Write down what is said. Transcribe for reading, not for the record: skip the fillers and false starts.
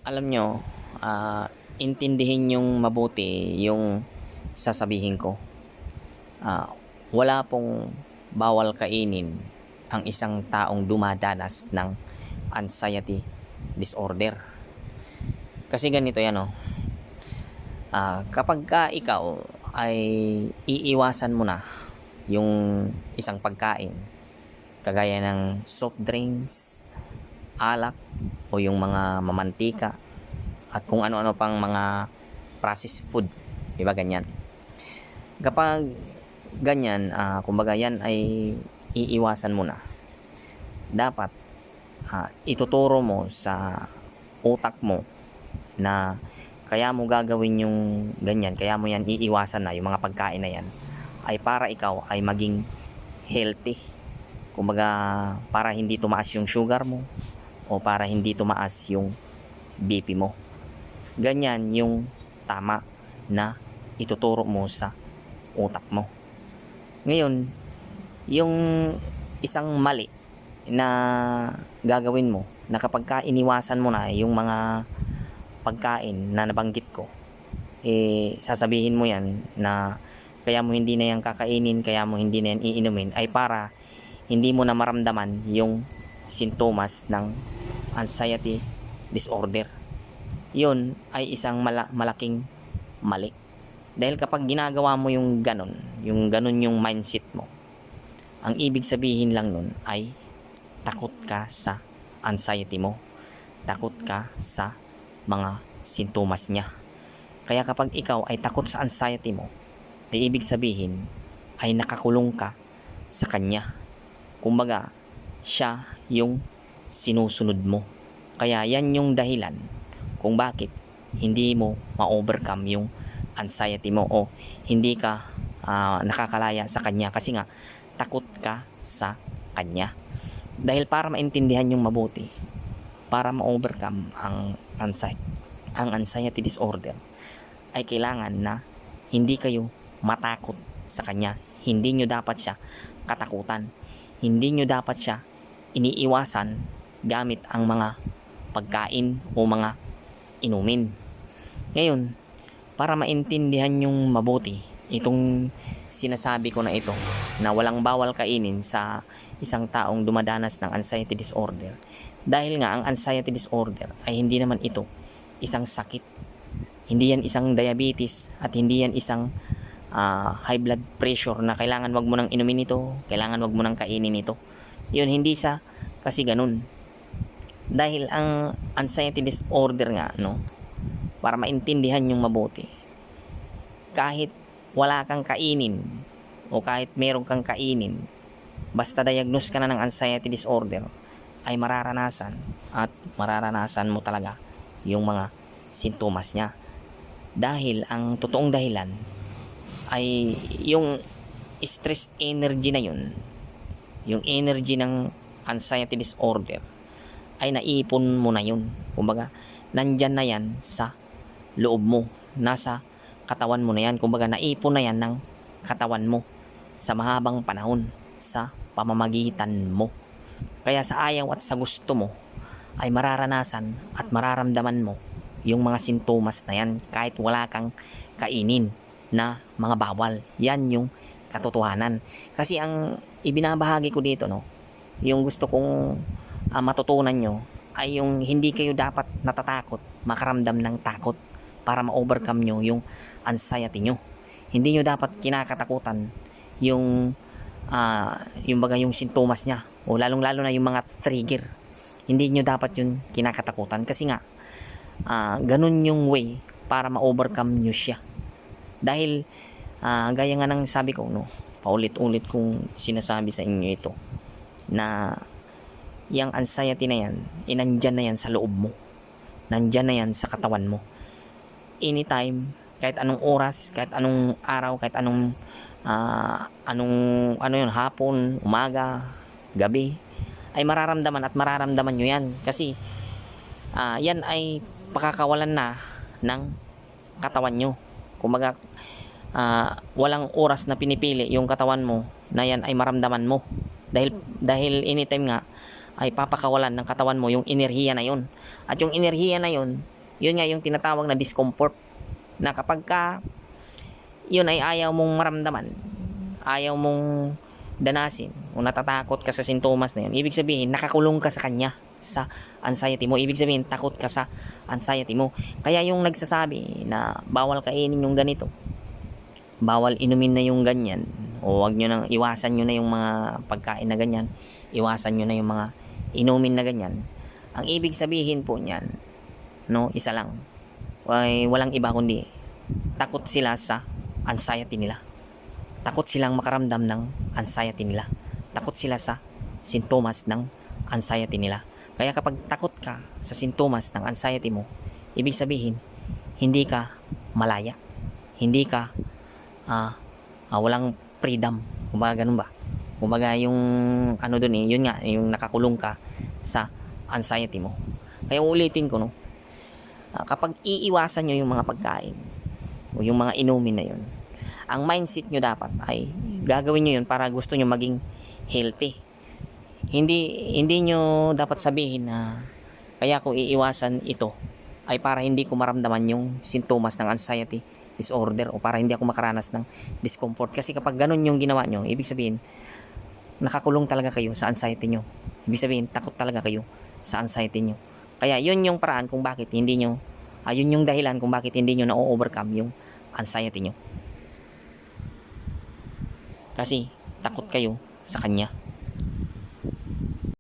Alam nyo, intindihin yung mabuti yung sasabihin ko. Wala pong bawal kainin ang isang taong dumadanas ng anxiety disorder. Kasi ganito yan, kapag ka ikaw ay iiwasan mo na yung isang pagkain, kagaya ng soft drinks, alak, o yung mga mamantika, at kung ano-ano pang mga processed food, diba ganyan. Kapag ganyan, kumbaga yan ay iiwasan mo na. Dapat ituturo mo sa utak mo na kaya mo gagawin yung ganyan, kaya mo yan iiwasan na yung mga pagkain na yan, ay para ikaw ay maging healthy. Kumbaga, para hindi tumaas yung sugar mo, o para hindi tumaas yung BP mo. Ganyan yung tama na ituturo mo sa utak mo. Ngayon, yung isang mali na gagawin mo, na kapag ka iniwasan mo na yung mga pagkain na nabanggit ko, sasabihin mo yan na kaya mo hindi na yan kakainin, kaya mo hindi na yan iinumin, ay para hindi mo na maramdaman yung sintomas ng anxiety disorder. Yun ay isang malaking mali. Dahil kapag ginagawa mo yung ganun yung mindset mo, ang ibig sabihin lang nun ay takot ka sa anxiety mo. Takot ka sa mga sintomas niya. Kaya kapag ikaw ay takot sa anxiety mo, ay ibig sabihin ay nakakulong ka sa kanya. Kumbaga, siya yung sinusunod mo. Kaya yan yung dahilan kung bakit hindi mo ma-overcome yung anxiety mo, o hindi ka nakakalaya sa kanya, kasi nga takot ka sa kanya. Dahil para maintindihan yung mabuti, para ma-overcome ang anxiety disorder, ay kailangan na hindi kayo matakot sa kanya. Hindi nyo dapat siya katakutan. Hindi nyo dapat siya iniiwasan gamit ang mga pagkain o mga inumin. Ngayon, para maintindihan yung mabuti itong sinasabi ko na ito, na walang bawal kainin sa isang taong dumadanas ng anxiety disorder, dahil nga ang anxiety disorder ay hindi naman ito isang sakit. Hindi yan isang diabetes, at hindi yan isang high blood pressure na kailangan wag mo nang inumin ito, kailangan wag mo nang kainin ito. Yun, hindi sa kasi ganun. Dahil ang anxiety disorder nga, para maintindihan yung mabuti, kahit wala kang kainin o kahit meron kang kainin, basta diagnose ka na ng anxiety disorder, ay mararanasan mo talaga yung mga sintomas niya. Dahil ang totoong dahilan ay yung stress energy na yun, yung energy ng anxiety disorder, ay naipon mo na yun. Kumbaga, nandyan na yan sa loob mo, nasa katawan mo na yan. Kumbaga, naipon na yan ng katawan mo sa mahabang panahon, sa pamamagitan mo. Kaya sa ayaw at sa gusto mo, ay mararanasan at mararamdaman mo yung mga sintomas na yan kahit wala kang kainin na mga bawal. Yan yung katotohanan. Kasi ang ibinabahagi ko dito, yung gusto kong matutunan nyo, ay yung hindi kayo dapat natatakot makaramdam ng takot para ma-overcome nyo yung anxiety nyo. Hindi nyo dapat kinakatakutan yung yung sintomas niya, o lalong-lalo na yung mga trigger. Hindi nyo dapat yun kinakatakutan, kasi nga ganun yung way para ma-overcome nyo siya. Dahil gaya nga ng sabi ko, paulit-ulit kong sinasabi sa inyo ito, na yung anxiety na yan, nandyan na yan sa loob mo, nandyan na yan sa katawan mo. Anytime, kahit anong oras, kahit anong araw, kahit anong hapon, umaga, gabi, ay mararamdaman nyo yan. Kasi yan ay pakakawalan na ng katawan nyo. Kumbaga, walang oras na pinipili yung katawan mo na yan ay maramdaman mo. Dahil anytime nga ay papakawalan ng katawan mo yung enerhiya na yun. At yung enerhiya na yun Yun nga yung tinatawag na discomfort, na kapag ka yun ay ayaw mong maramdaman, ayaw mong danasin, o natatakot ka sa sintomas na yun, ibig sabihin nakakulong ka sa kanya, sa anxiety mo. Ibig sabihin takot ka sa anxiety mo. Kaya yung nagsasabi na bawal kainin yung ganito, bawal inumin na yung ganyan, o wag nyo nang, iwasan nyo na yung mga pagkain na ganyan, iwasan nyo na yung mga inumin na ganyan, ang ibig sabihin po niyan, no, isa lang, ay walang iba kundi takot sila sa anxiety nila. Takot silang makaramdam ng anxiety nila. Takot sila sa sintomas ng anxiety nila. Kaya kapag takot ka sa sintomas ng anxiety mo, ibig sabihin, hindi ka malaya. Hindi ka, walang freedom. Kumbaga ganun ba? Kumbaga yung, ano dun yun nga, yung nakakulong ka sa anxiety mo. Kaya ulitin ko, no, kapag iiwasan nyo yung mga pagkain, o yung mga inumin na yun, ang mindset nyo dapat ay gagawin nyo yun para gusto nyo maging healthy. Hindi nyo dapat sabihin na kaya ko iiwasan ito ay para hindi ko maramdaman yung sintomas ng anxiety disorder, o para hindi ako makaranas ng discomfort. Kasi kapag ganun yung ginawa nyo, ibig sabihin nakakulong talaga kayo sa anxiety nyo. Ibig sabihin takot talaga kayo sa anxiety nyo. Kaya yun yung paraan kung bakit hindi nyo, yun yung dahilan kung bakit hindi nyo na-overcome yung anxiety nyo. Kasi takot kayo sa kanya.